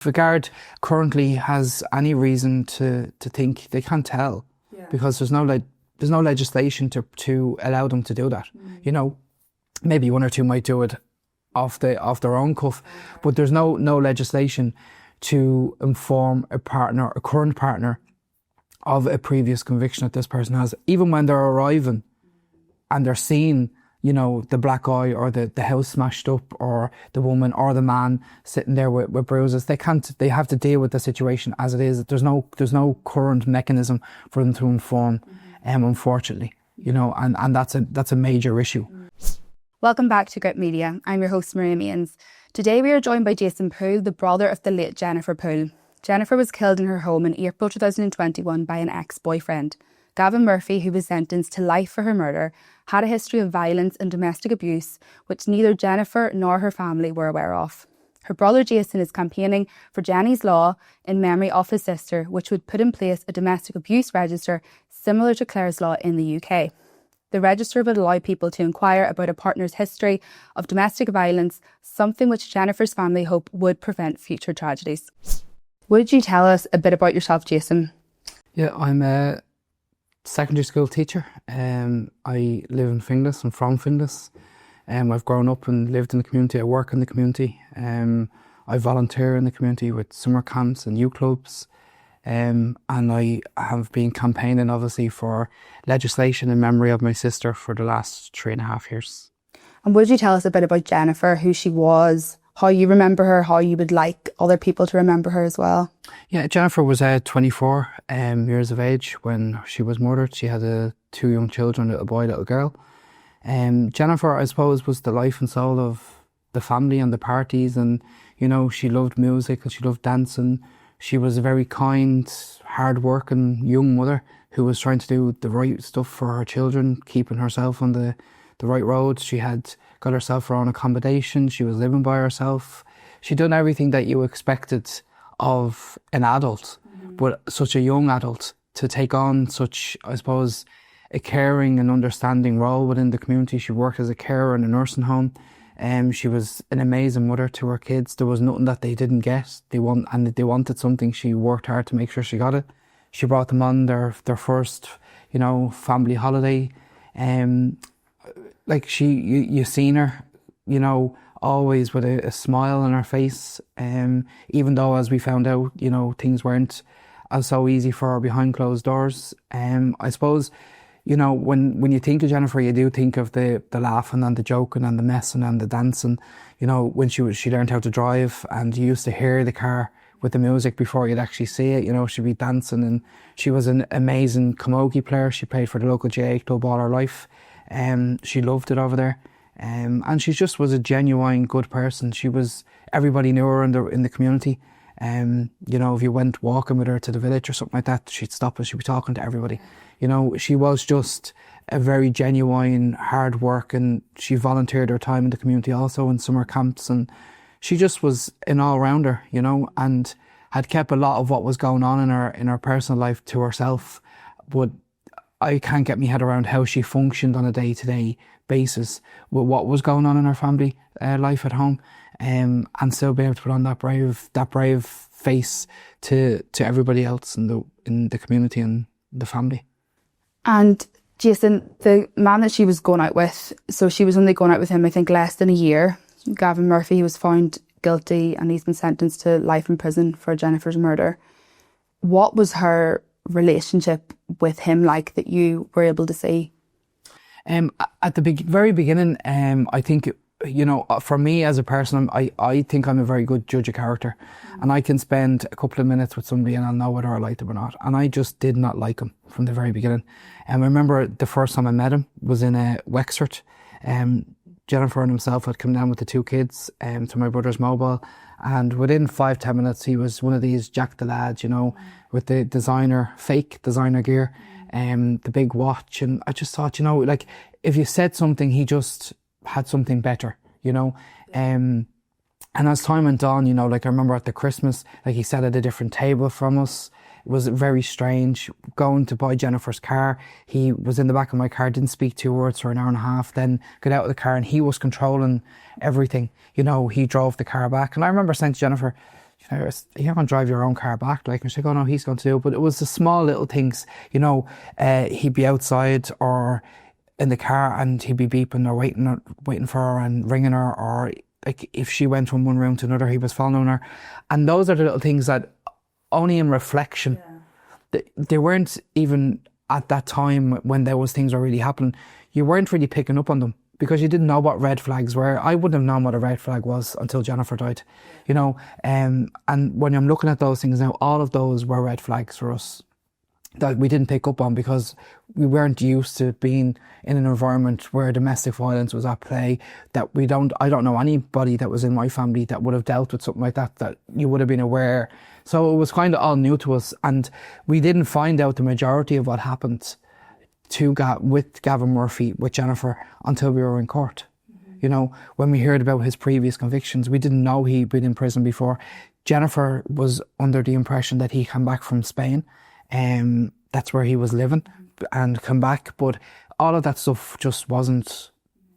If a guard currently has any reason to think, they can't tell, because there's no legislation to allow them to do that. You know, maybe one or two might do it off their own cuff, but there's no legislation to inform a current partner, of a previous conviction that this person has. Even when they're arriving and they're seeing, you know, the black eye or the house smashed up or the woman or the man sitting there with bruises, they have to deal with the situation as it is. There's no current mechanism for them to inform, unfortunately, you know, and that's a major issue. Welcome back to Gript Media. I'm your host, Maria Means. Today we are joined by Jason Poole, the brother of the late Jennifer Poole. Jennifer was killed in her home in April 2021 by an ex-boyfriend. Gavin Murphy, who was sentenced to life for her murder, had a history of violence and domestic abuse, which neither Jennifer nor her family were aware of. Her brother Jason is campaigning for Jenny's Law in memory of his sister, which would put in place a domestic abuse register similar to Clare's Law in the UK. The register would allow people to inquire about a partner's history of domestic violence, something which Jennifer's family hope would prevent future tragedies. Would you tell us a bit about yourself, Jason? Yeah, I'm a secondary school teacher. I live in Finglas. I'm from Finglas. I've grown up and lived in the community. I work in the community. I volunteer in the community with summer camps and youth clubs. And I have been campaigning, obviously, for legislation in memory of my sister for the last 3.5 years. And would you tell us a bit about Jennifer, who she was, how you remember her, how you would like other people to remember her as well? Yeah, Jennifer was 24 years of age when she was murdered. She had 2 young children, a little boy, a little girl. Jennifer, I suppose, was the life and soul of the family and the parties, and, you know, she loved music and she loved dancing. She was a very kind, hard-working young mother who was trying to do the right stuff for her children, keeping herself on the right road. She had got herself her own accommodation. She was living by herself. She'd done everything that you expected of an adult, but such a young adult, to take on such, I suppose, a caring and understanding role within the community. She worked as a carer in a nursing home. She was an amazing mother to her kids. There was nothing that they didn't get. They wanted something. She worked hard to make sure she got it. She brought them on their first, you know, family holiday. You seen her, you know, always with a smile on her face. Even though, as we found out, you know, things weren't so easy for her behind closed doors. I suppose, you know, when you think of Jennifer, you do think of the laughing and the joking and the messing and the dancing. You know, when she learned how to drive, and you used to hear the car with the music before you'd actually see it. You know, she'd be dancing, and she was an amazing camogie player. She played for the local GAA club all her life. She loved it over there. And she just was a genuine good person. Everybody knew her in the community. You know, if you went walking with her to the village or something like that, she'd stop and she'd be talking to everybody. You know, she was just a very genuine, hard work, and she volunteered her time in the community also in summer camps, and she just was an all-rounder, you know, and had kept a lot of what was going on in her personal life to herself. But I can't get my head around how she functioned on a day-to-day basis with what was going on in her family life at home, and still be able to put on that brave face to everybody else in the community and the family. And Jason, the man that she was going out with, so she was only going out with him, I think, less than a year. Gavin Murphy, he was found guilty and he's been sentenced to life in prison for Jennifer's murder. What was her relationship with him like that you were able to see? At the very beginning, I think, you know, for me as a person, I think I'm a very good judge of character, and I can spend a couple of minutes with somebody and I'll know whether I like them or not. And I just did not like him from the very beginning. And I remember the first time I met him was in Wexford. Jennifer and himself had come down with the 2 kids to my brother's mobile, and within 5-10 minutes he was one of these Jack the Lads, you know, with the fake designer gear, the big watch. And I just thought, you know, like, if you said something, he just had something better, you know. And as time went on, you know, like, I remember at the Christmas, like, he sat at a different table from us. It was very strange. Going to buy Jennifer's car, he was in the back of my car, didn't speak 2 words for an hour and a half, then got out of the car and he was controlling everything. You know, he drove the car back. And I remember saying to Jennifer, you You're going to drive your own car back. Like, and she'd go, no, he's going to do it. But it was the small little things, you know, he'd be outside or in the car and he'd be beeping or waiting for her and ringing her, or like if she went from one room to another, he was following her. And those are the little things that only in reflection, they weren't even at that time when those things were really happening, you weren't really picking up on them because you didn't know what red flags were. I wouldn't have known what a red flag was until Jennifer died, you know. And when I'm looking at those things now, all of those were red flags for us that we didn't pick up on because we weren't used to being in an environment where domestic violence was at play. I don't know anybody that was in my family that would have dealt with something like that you would have been aware. So it was kind of all new to us, and we didn't find out the majority of what happened with Gavin Murphy, with Jennifer, until we were in court. You know, when we heard about his previous convictions, we didn't know he'd been in prison before. Jennifer was under the impression that he came back from Spain. That's where he was living and come back. But all of that stuff just wasn't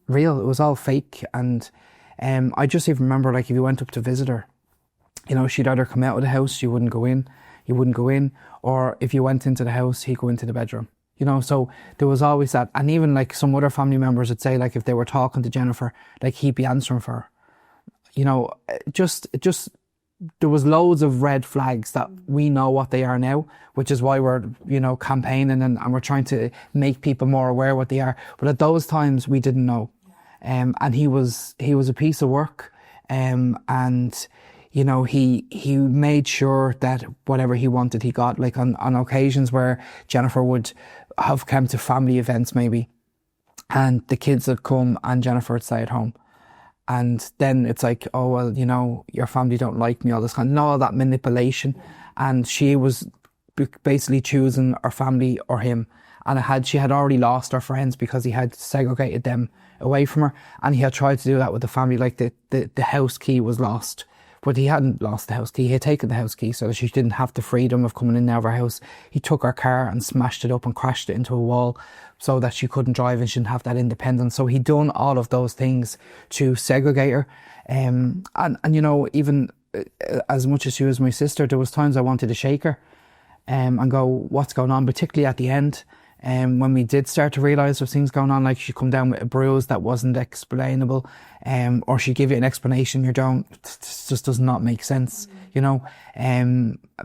real. It was all fake. And I just even remember, like, if you went up to visit her, you know, she'd either come out of the house, you wouldn't go in, or if you went into the house, he'd go into the bedroom. You know, so there was always that. And even like some other family members would say, like, if they were talking to Jennifer, like, he'd be answering for her. You know, just there was loads of red flags that we know what they are now, which is why we're, you know, campaigning and we're trying to make people more aware what they are. But at those times we didn't know. And he was a piece of work. And, you know, he made sure that whatever he wanted, he got. Like on occasions where Jennifer would have come to family events maybe, and the kids would come and Jennifer would stay at home. And then it's like, oh, well, you know, your family don't like me, all this kind of, all that manipulation. And she was basically choosing her family or him. And she had already lost her friends because he had segregated them away from her. And he had tried to do that with the family. Like the house key was lost, but he hadn't lost the house key. He had taken the house key so that she didn't have the freedom of coming in and out of her house. He took her car and smashed it up and crashed it into a wall so that she couldn't drive and she didn't have that independence. So he'd done all of those things to segregate her. And you know, even as much as she was my sister, there was times I wanted to shake her and go, what's going on? Particularly at the end, when we did start to realise there was things going on, like she'd come down with a bruise that wasn't explainable, or she'd give you an explanation, you're down, this just does not make sense, you know.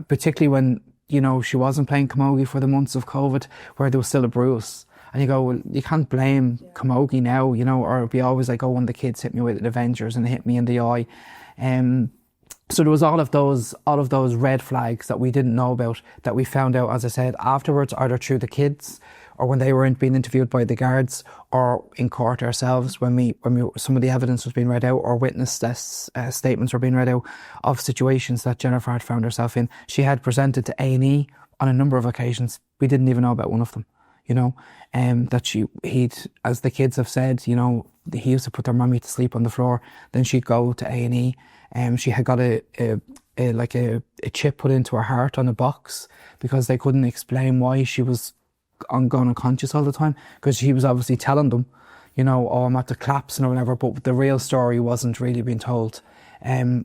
Particularly when, you know, she wasn't playing camogie for the months of COVID, where there was still a bruise. And you go, well, you can't blame camogie now, you know, or it'd be always like, oh, one of the kids hit me with Avengers and it hit me in the eye. So there was all of those red flags that we didn't know about, that we found out, as I said, afterwards, either through the kids or when they were being interviewed by the guards, or in court ourselves when some of the evidence was being read out, or witness statements were being read out of situations that Jennifer had found herself in. She had presented to A&E on a number of occasions. We didn't even know about one of them, you know, that he'd, as the kids have said, you know, he used to put their mummy to sleep on the floor. Then she'd go to A&E. She had got a chip put into her heart on a box because they couldn't explain why she was going unconscious all the time, because she was obviously telling them, you know, oh, I'm at the collapsing or whatever, but the real story wasn't really being told.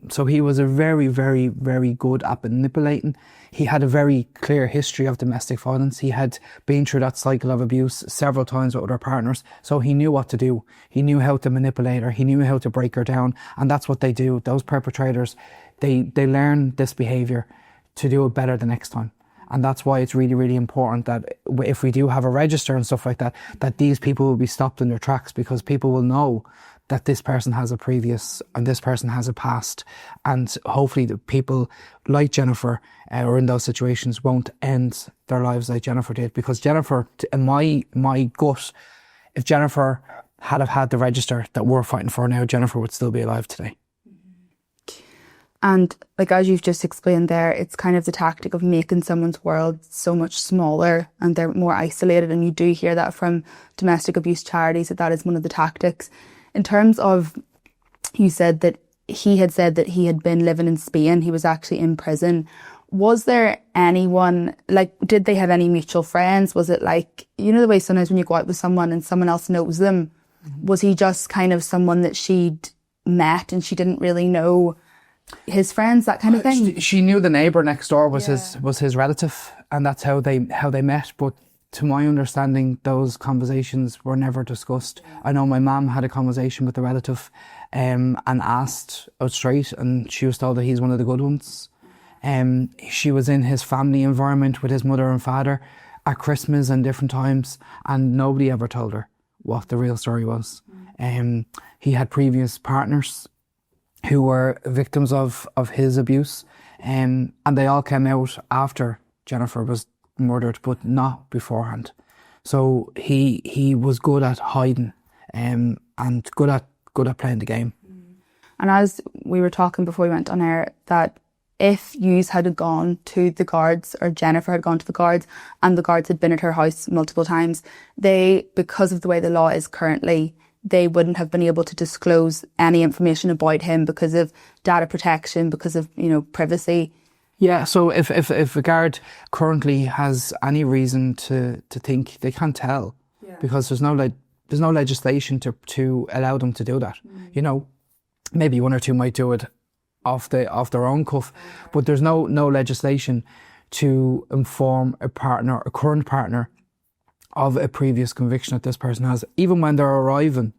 So he was a very, very, very good at manipulating. He had a very clear history of domestic violence. He had been through that cycle of abuse several times with other partners. So he knew what to do. He knew how to manipulate her. He knew how to break her down. And that's what they do. Those perpetrators, they learn this behaviour to do it better the next time. And that's why it's really, really important that if we do have a register and stuff like that, that these people will be stopped in their tracks, because people will know that this person has a previous and this person has a past. And hopefully the people like Jennifer or in those situations won't end their lives like Jennifer did. Because Jennifer, in my gut, if Jennifer had have had the register that we're fighting for now, Jennifer would still be alive today. And like, as you've just explained there, it's kind of the tactic of making someone's world so much smaller and they're more isolated. And you do hear that from domestic abuse charities, that is one of the tactics. In terms of, you said that he had said that he had been living in Spain, he was actually in prison. Was there anyone, like, did they have any mutual friends? Was it like, you know, the way sometimes when you go out with someone and someone else knows them, was he just kind of someone that she'd met and she didn't really know his friends, that kind of thing? She knew the neighbour next door was his relative, and that's how they met. But to my understanding, those conversations were never discussed. I know my mum had a conversation with the relative, and asked out straight, and she was told that he's one of the good ones. She was in his family environment with his mother and father at Christmas and different times, and nobody ever told her what the real story was. He had previous partners who were victims of his abuse, and they all came out after Jennifer was murdered, but not beforehand. So he was good at hiding, and good at playing the game. And as we were talking before we went on air, that if yous had gone to the guards, or Jennifer had gone to the guards, and the guards had been at her house multiple times, they, because of the way the law is currently, they wouldn't have been able to disclose any information about him because of data protection, because of, privacy. Yeah, so if a guard currently has any reason to think, they can't tell, because there's no legislation to allow them to do that. Maybe one or two might do it off their own cuff, but there's no legislation to inform a current partner of a previous conviction that this person has, even when they're arriving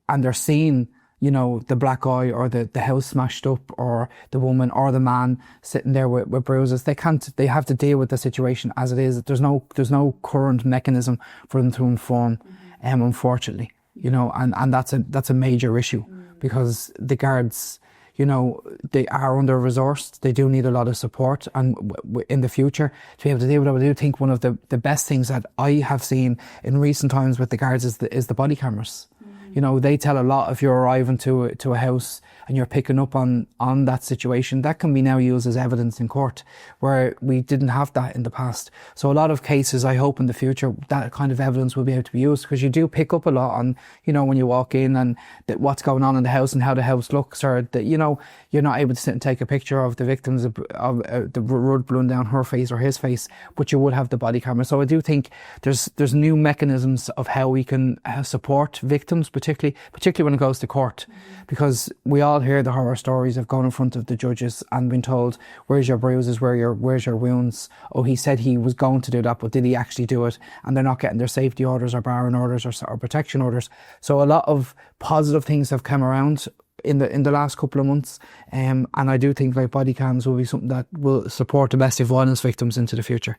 and they're seeing, the black eye or the house smashed up, or the woman or the man sitting there with bruises. They have to deal with the situation as it is. There's no current mechanism for them to inform, unfortunately, and that's a major issue, because the guards, they are under-resourced. They do need a lot of support, and in the future, to be able to deal with it, I do think one of the best things that I have seen in recent times with the guards is the body cameras. They tell a lot. If you're arriving to a house and you're picking up on that situation, that can be now used as evidence in court, where we didn't have that in the past. So a lot of cases, I hope in the future, that kind of evidence will be able to be used, because you do pick up a lot on, when you walk in, and what's going on in the house and how the house looks, or that, you're not able to sit and take a picture of the victims of the blood blowing down her face or his face, but you would have the body camera. So I do think there's new mechanisms of how we can support victims, particularly when it goes to court, because we all hear the horror stories of going in front of the judges and being told, where's your bruises, where's your wounds? Oh, he said he was going to do that, but did he actually do it? And they're not getting their safety orders or barring orders or protection orders. So a lot of positive things have come around in the last couple of months, and I do think body cams will be something that will support domestic violence victims into the future.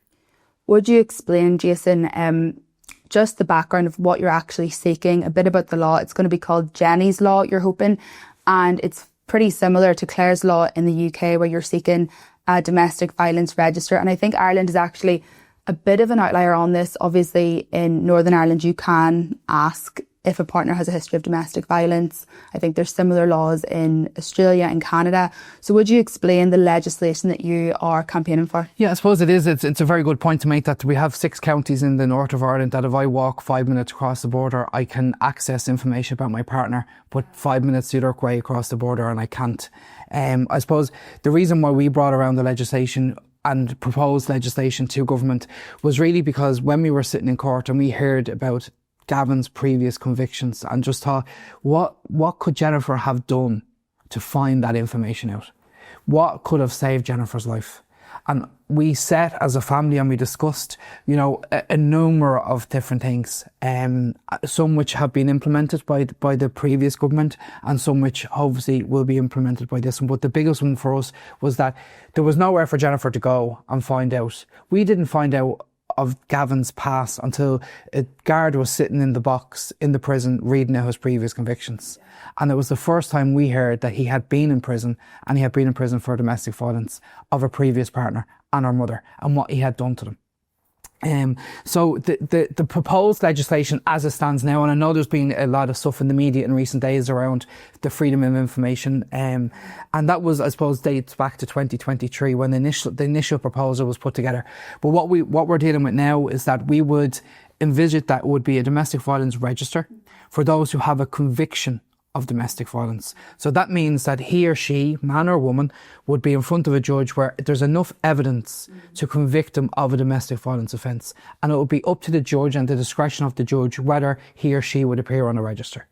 Would you explain, Jason, just the background of what you're actually seeking, a bit about the law? It's going to be called Jenny's Law, you're hoping, and it's pretty similar to Claire's Law in the UK, where you're seeking a domestic violence register. And I think Ireland is actually a bit of an outlier on this. Obviously, in Northern Ireland, you can ask if a partner has a history of domestic violence. I think there's similar laws in Australia and Canada. So would you explain the legislation that you are campaigning for? Yeah, I suppose it is. It's a very good point to make, that we have 6 counties in the north of Ireland that if I walk 5 minutes across the border, I can access information about my partner, but 5 minutes the other way across the border and I can't. I suppose the reason why we brought around the legislation and proposed legislation to government was really because when we were sitting in court and we heard about Gavin's previous convictions, and just thought, what could Jennifer have done to find that information out? What could have saved Jennifer's life? And we sat as a family and we discussed, a number of different things, some which have been implemented by the previous government, and some which obviously will be implemented by this one. But the biggest one for us was that there was nowhere for Jennifer to go and find out. We didn't find out of Gavin's past until a guard was sitting in the box in the prison reading out his previous convictions. And it was the first time we heard that he had been in prison, and he had been in prison for domestic violence of a previous partner and her mother, and what he had done to them. So the proposed legislation as it stands now, and I know there's been a lot of stuff in the media in recent days around the freedom of information, and that was, I suppose, dates back to 2023 when the initial proposal was put together. But what we're dealing with now is that we would envisage that it would be a domestic violence register for those who have a conviction of domestic violence. So that means that he or she, man or woman, would be in front of a judge where there's enough evidence to convict him of a domestic violence offence. And it would be up to the judge and the discretion of the judge whether he or she would appear on a register.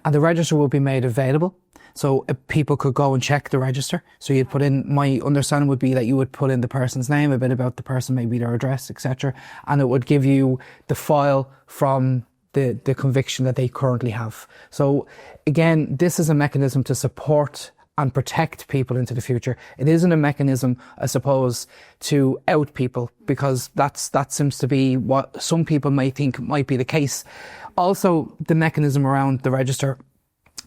and the register will be made available. So people could go and check the register. So you'd put in, my understanding would be that you would put in the person's name, a bit about the person, maybe their address, etc. And it would give you the file from the conviction that they currently have. So again, this is a mechanism to support and protect people into the future. It isn't a mechanism, I suppose, to out people, because that seems to be what some people may think might be the case. Also, the mechanism around the register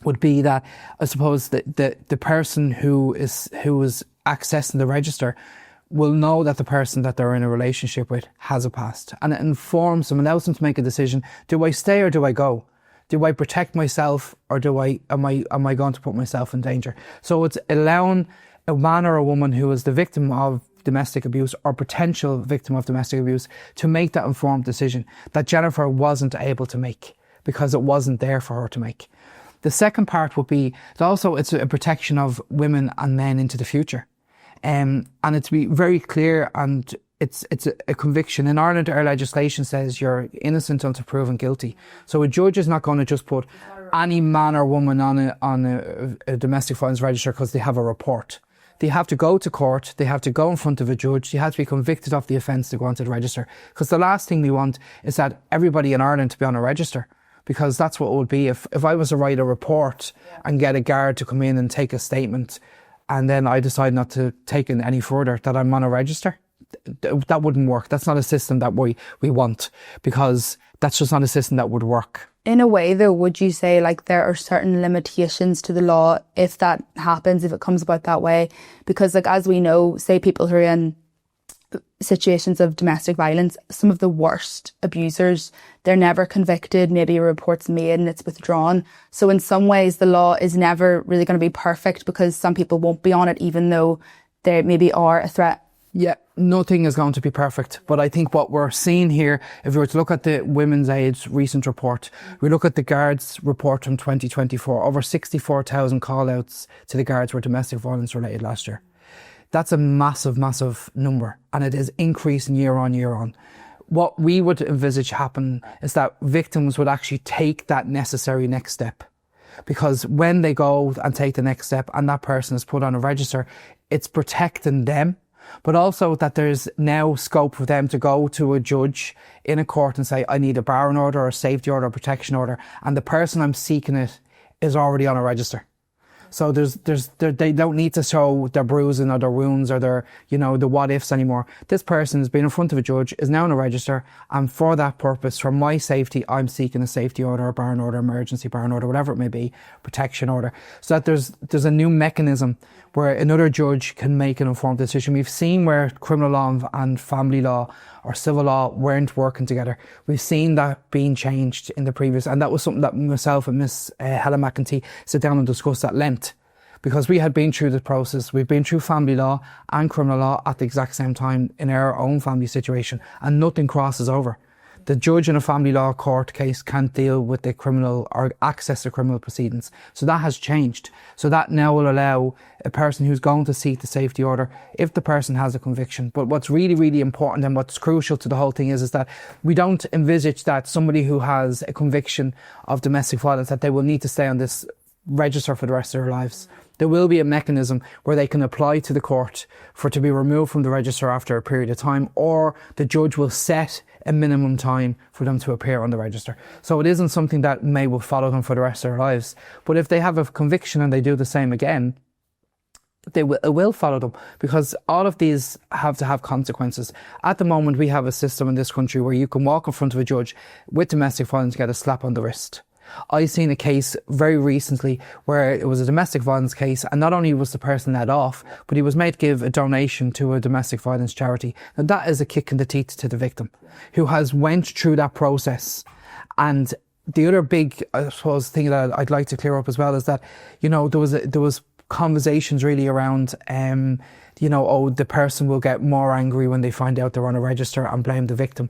would be that, I suppose, the person who is accessing the register will know that the person that they're in a relationship with has a past, and it informs them, allows them to make a decision. Do I stay or do I go? Do I protect myself, or am I going to put myself in danger? So it's allowing a man or a woman who is the victim of domestic abuse or potential victim of domestic abuse to make that informed decision that Jennifer wasn't able to make because it wasn't there for her to make. The second part would be that also it's a protection of women and men into the future. And it's to be very clear, and it's a conviction. In Ireland, our legislation says you're innocent until proven guilty. So a judge is not going to just put any man or woman on a domestic violence register because they have a report. They have to go to court, they have to go in front of a judge, they have to be convicted of the offence to go onto the register. Because the last thing we want is that everybody in Ireland to be on a register. Because that's what it would be if I was to write a report and get a guard to come in and take a statement, and then I decide not to take it any further, that I'm on a register. That wouldn't work. That's not a system that we want, because that's just not a system that would work. In a way, though, would you say like there are certain limitations to the law if that happens, if it comes about that way? Because like, as we know, say people who are in situations of domestic violence, some of the worst abusers, they're never convicted, maybe a report's made and it's withdrawn. So in some ways the law is never really going to be perfect, because some people won't be on it even though they maybe are a threat. Yeah, nothing is going to be perfect. But I think what we're seeing here, if we were to look at the Women's Aid's recent report, we look at the Guards report from 2024, over 64,000 call-outs to the Guards were domestic violence related last year. That's a massive, massive number, and it is increasing year on year on. What we would envisage happen is that victims would actually take that necessary next step. Because when they go and take the next step and that person is put on a register, it's protecting them, but also that there's now scope for them to go to a judge in a court and say, I need a barring order or a safety order or protection order, and the person I'm seeking it is already on a register. So they don't need to show their bruising or their wounds or their, the what ifs anymore. This person has been in front of a judge, is now on a register, and for that purpose, for my safety, I'm seeking a safety order, a barring order, emergency barring order, whatever it may be, protection order. So that there's a new mechanism where another judge can make an informed decision. We've seen where criminal law and family law or civil law weren't working together. We've seen that being changed in the previous, and that was something that myself and Miss Helen McEntee sit down and discussed at length, because we had been through the process. We've been through family law and criminal law at the exact same time in our own family situation, and nothing crosses over. The judge in a family law court case can't deal with the criminal or access to criminal proceedings. So that has changed. So that now will allow a person who's going to seek the safety order if the person has a conviction. But what's really, really important and what's crucial to the whole thing is that we don't envisage that somebody who has a conviction of domestic violence, that they will need to stay on this register for the rest of their lives. There will be a mechanism where they can apply to the court for to be removed from the register after a period of time, or the judge will set a minimum time for them to appear on the register. So it isn't something that will follow them for the rest of their lives. But if they have a conviction and they do the same again, it will follow them, because all of these have to have consequences. At the moment, we have a system in this country where you can walk in front of a judge with domestic violence, get a slap on the wrist. I've seen a case very recently where it was a domestic violence case, and not only was the person let off, but he was made to give a donation to a domestic violence charity. And that is a kick in the teeth to the victim, who has went through that process. And the other big, I suppose, thing that I'd like to clear up as well is that, there was conversations really around, the person will get more angry when they find out they're on a register and blame the victim.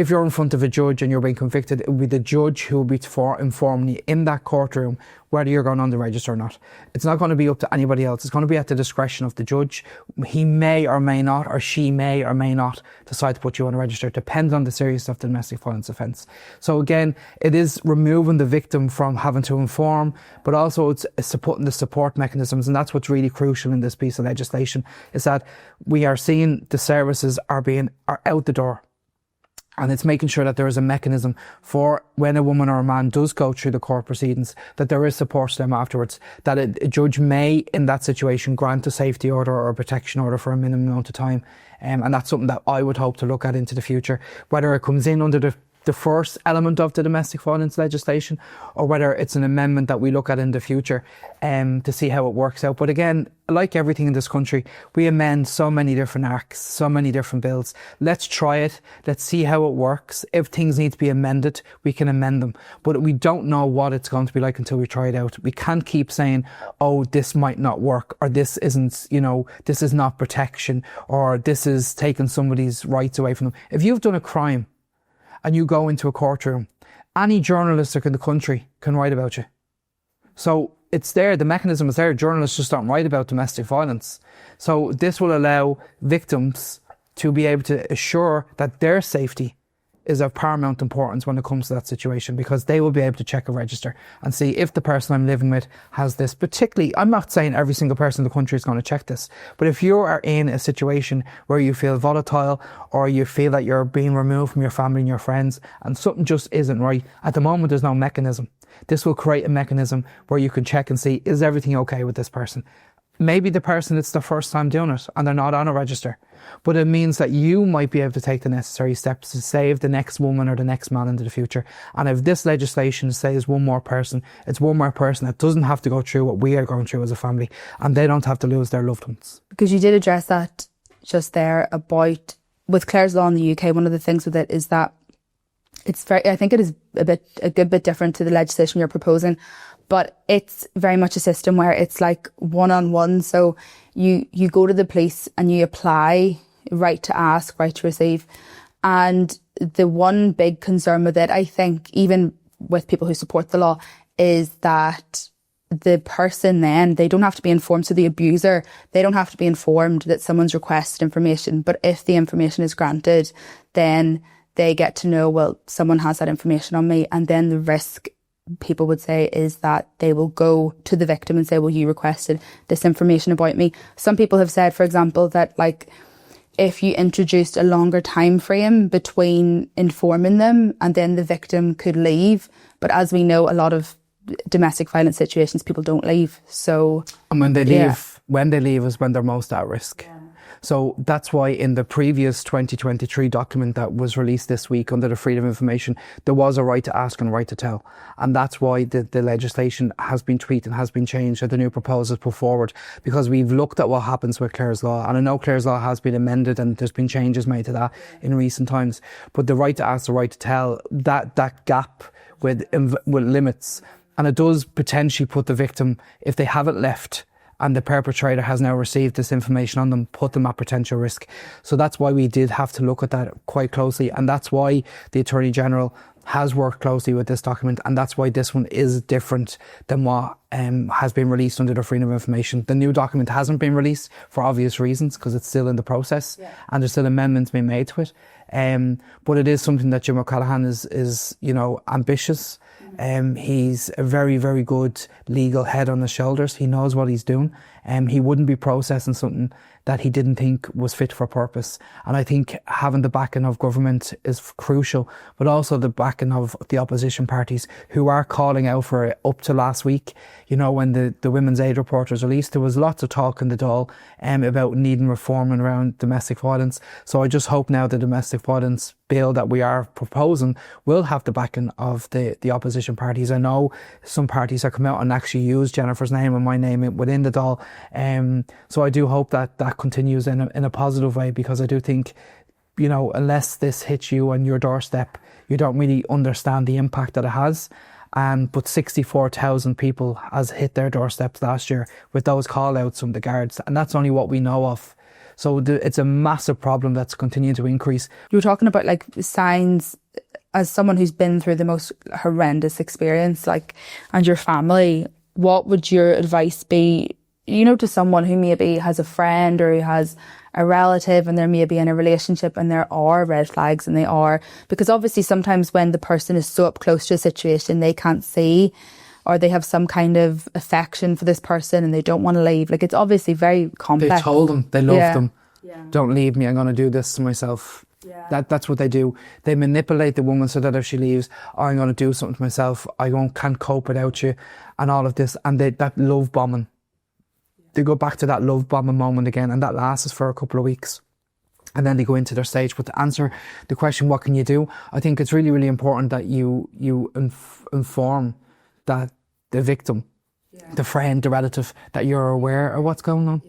if you're in front of a judge and you're being convicted, it will be the judge who will be informing you in that courtroom whether you're going on the register or not. It's not going to be up to anybody else. It's going to be at the discretion of the judge. He may or may not, or she may or may not decide to put you on a register. It depends on the seriousness of the domestic violence offence. So again, it is removing the victim from having to inform, but also it's supporting the support mechanisms. And that's what's really crucial in this piece of legislation, is that we are seeing the services are out the door. And it's making sure that there is a mechanism for when a woman or a man does go through the court proceedings, that there is support to them afterwards, that a judge may, in that situation, grant a safety order or a protection order for a minimum amount of time. And that's something that I would hope to look at into the future, whether it comes in under the first element of the domestic violence legislation, or whether it's an amendment that we look at in the future to see how it works out. But again, like everything in this country, we amend so many different acts, so many different bills. Let's try it. Let's see how it works. If things need to be amended, we can amend them. But we don't know what it's going to be like until we try it out. We can't keep saying, oh, this might not work, or this isn't, this is not protection, or this is taking somebody's rights away from them. If you've done a crime and you go into a courtroom, any journalist in the country can write about you. So it's there, the mechanism is there. Journalists just don't write about domestic violence. So this will allow victims to be able to assure that their safety is of paramount importance when it comes to that situation, because they will be able to check a register and see if the person I'm living with has this. Particularly, I'm not saying every single person in the country is going to check this, but if you are in a situation where you feel volatile, or you feel that you're being removed from your family and your friends and something just isn't right, at the moment there's no mechanism. This will create a mechanism where you can check and see, is everything okay with this person? Maybe the person, it's their first time doing it and they're not on a register, but it means that you might be able to take the necessary steps to save the next woman or the next man into the future. And if this legislation says one more person, it's one more person that doesn't have to go through what we are going through as a family, and they don't have to lose their loved ones. Because you did address that just there about, with Clare's Law in the UK, one of the things with it is that it's very, I think it is a good bit different to the legislation you're proposing, but it's very much a system where it's like one-on-one. So you go to the police and you apply right to ask, right to receive. And the one big concern with it, I think, even with people who support the law, is that the person then, they don't have to be informed. So the abuser, they don't have to be informed that someone's requested information. But if the information is granted, then they get to know, well, someone has that information on me. And then the risk, people would say, is that they will go to the victim and say, well, you requested this information about me. Some people have said, for example, that like if you introduced a longer time frame between informing them and then the victim could leave. But as we know, a lot of domestic violence situations, people don't leave. So, and when they leave is when they're most at risk. Yeah. So that's why in the previous 2023 document that was released this week under the Freedom of Information, there was a right to ask and a right to tell. And that's why the legislation has been tweaked and has been changed, or the new proposals put forward, because we've looked at what happens with Clare's Law. And I know Clare's Law has been amended and there's been changes made to that in recent times. But the right to ask, the right to tell, that gap with limits. And it does potentially put the victim, if they haven't left, and the perpetrator has now received this information on them, put them at potential risk. So that's why we did have to look at that quite closely. And that's why the Attorney General has worked closely with this document. And that's why this one is different than what has been released under the Freedom of Information. The new document hasn't been released for obvious reasons, because it's still in the process and there's still amendments being made to it. But it is something that Jim O'Callaghan is ambitious. He's a very, very good legal head on his shoulders. He knows what he's doing. He wouldn't be processing something that he didn't think was fit for purpose. And I think having the backing of government is crucial, but also the backing of the opposition parties who are calling out for it. Up to last week, when the Women's Aid report was released, there was lots of talk in the Dáil about needing reform around domestic violence. So I just hope now the domestic violence bill that we are proposing will have the backing of the opposition parties. I know some parties have come out and actually used Jennifer's name and my name within the Dáil. So I do hope that continues in a positive way, because I do think, unless this hits you on your doorstep, you don't really understand the impact that it has. But 64,000 people has hit their doorsteps last year with those call outs from the guards, and that's only what we know of. So it's a massive problem that's continuing to increase. You were talking about like signs, as someone who's been through the most horrendous experience, like, and your family, what would your advice be, you know, to someone who maybe has a friend or who has a relative and they're maybe in a relationship and there are red flags, and they are, because obviously sometimes when the person is so up close to a situation, they can't see, or they have some kind of affection for this person and they don't want to leave. Like, it's obviously very complex. They told them they loved them. Yeah. Don't leave me, I'm going to do this to myself. Yeah. That's what they do. They manipulate the woman so that if she leaves, I'm going to do something to myself. Can't cope without you, and all of this. And that love bombing. They go back to that love bombing moment again, and that lasts for a couple of weeks. And then they go into their stage. But to answer the question, what can you do? I think it's really, really important that you inform that the victim, the friend, the relative, that you're aware of what's going on,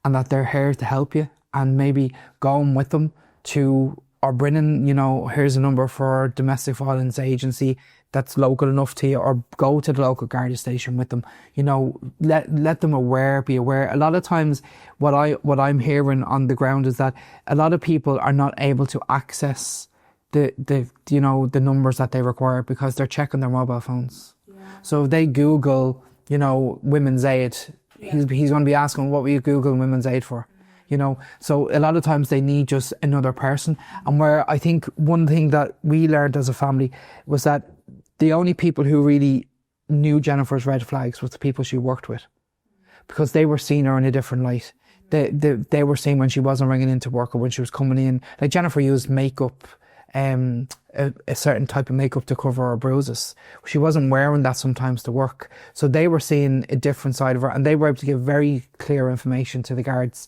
and that they're here to help you, and maybe going with them to, or bringing, you know, here's a number for domestic violence agency that's local enough to you, or go to the local Garda station with them. You know, let them be aware. A lot of times what I'm hearing on the ground is that a lot of people are not able to access the you know, the numbers that they require because they're checking their mobile phones. So if they Google, you know, women's aid, he's going to be asking, what were you Googling women's aid for? You know, so a lot of times they need just another person. And where I think one thing that we learned as a family was that the only people who really knew Jennifer's red flags was the people she worked with, because they were seeing her in a different light. They were seeing when she wasn't ringing into work, or when she was coming in. Like, Jennifer used makeup, a certain type of makeup to cover her bruises. She wasn't wearing that sometimes to work. So they were seeing a different side of her, and they were able to give very clear information to the guards.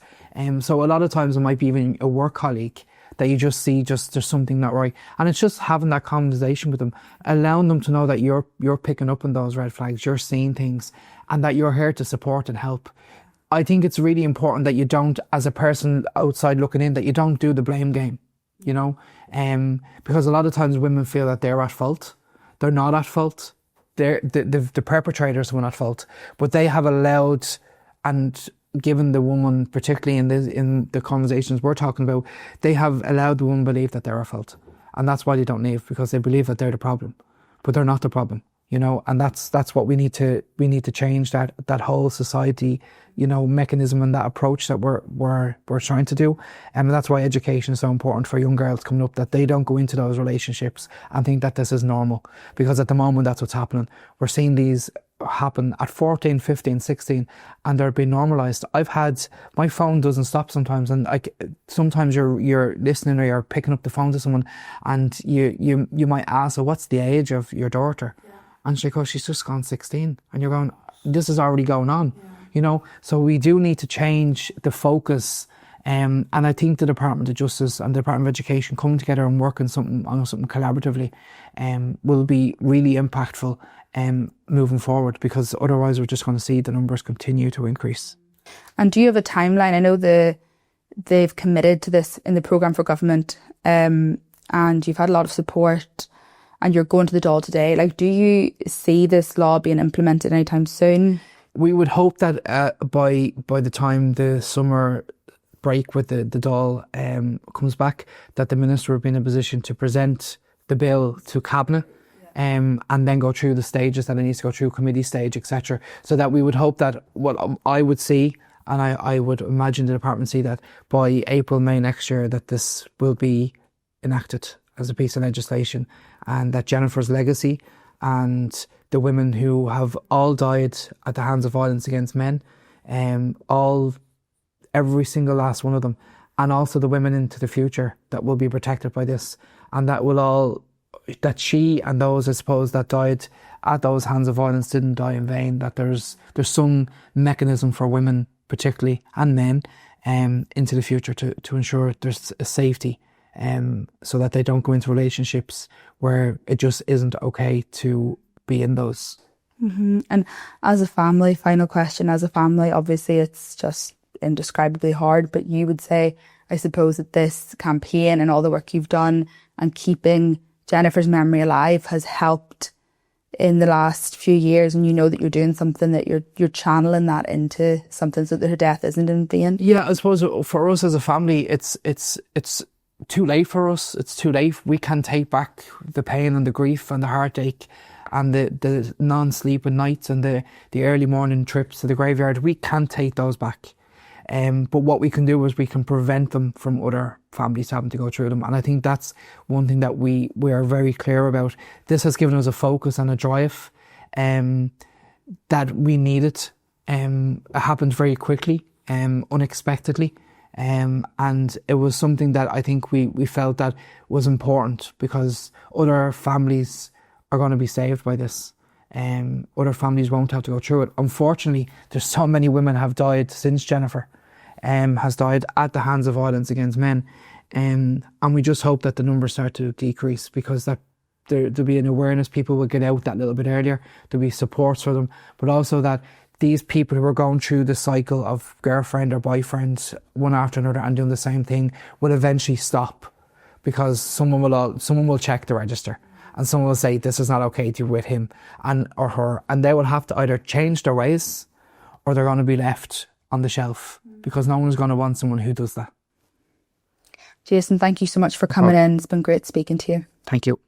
So a lot of times it might be even a work colleague that you just see there's something not right. And it's just having that conversation with them, allowing them to know that you're picking up on those red flags, you're seeing things, and that you're here to support and help. I think it's really important that you don't, as a person outside looking in, that you don't do the blame game, you know, because a lot of times women feel that they're at fault. They're not at fault. The perpetrators were at fault, but they have allowed and given the woman, particularly in the conversations we're talking about, they have allowed the woman to believe that they're at fault, and that's why they don't leave, because they believe that they're the problem, but they're not the problem, you know. And that's what we need to change, that whole society, you know, mechanism and that approach that we're trying to do. And that's why education is so important for young girls coming up, that they don't go into those relationships and think that this is normal, because at the moment that's what's happening. We're seeing these happen at 14, 15, 16, and they're being normalised. My phone doesn't stop sometimes, and sometimes you're listening, or you're picking up the phone to someone, and you might ask, well, what's the age of your daughter? And she goes, she's just gone 16. And you're going, this is already going on, you know. So we do need to change the focus. And I think the Department of Justice and the Department of Education coming together and working on something collaboratively will be really impactful moving forward, because otherwise we're just going to see the numbers continue to increase. And do you have a timeline? I know they've committed to this in the programme for government, and you've had a lot of support, and you're going to the Dáil today. Like, do you see this law being implemented anytime soon? We would hope that by the time the summer break with the Dáil comes back, that the Minister would be in a position to present the bill to Cabinet, and then go through the stages that it needs to go through, committee stage, etc. So that we would hope that what I would see, and I would imagine the department see, that by April, May next year, that this will be enacted as a piece of legislation, and that Jennifer's legacy and the women who have all died at the hands of violence against men, every single last one of them, and also the women into the future that will be protected by this, and that she and those, I suppose, that died at those hands of violence didn't die in vain, that there's some mechanism for women particularly, and men, into the future to ensure there's a safety, so that they don't go into relationships where it just isn't okay to be in those. Mm-hmm. And as a family, final question, as a family, obviously it's just indescribably hard, but you would say, I suppose, that this campaign and all the work you've done and keeping Jennifer's memory alive has helped in the last few years, and you know that you're doing something, that you're channeling that into something so that her death isn't in vain? Yeah, I suppose for us as a family, it's too late for us. It's too late. We can take back the pain and the grief and the heartache and the non-sleeping nights and the early morning trips to the graveyard. We can take those back. But what we can do is we can prevent them from other families having to go through them. And I think that's one thing that we are very clear about. This has given us a focus and a drive that we needed. It happened very quickly, unexpectedly. And it was something that I think we felt that was important, because other families are going to be saved by this. Other families won't have to go through it. Unfortunately, there's so many women have died since Jennifer has died at the hands of violence against men. And we just hope that the numbers start to decrease, because that there'll be an awareness. People will get out that little bit earlier. There'll be supports for them, but also that these people who are going through the cycle of girlfriend or boyfriend one after another and doing the same thing will eventually stop, because someone will check the register and someone will say, this is not okay to do with him or her, and they will have to either change their ways or they're going to be left on the shelf, because no one's going to want someone who does that. Jason, thank you so much for coming in. It's been great speaking to you. Thank you.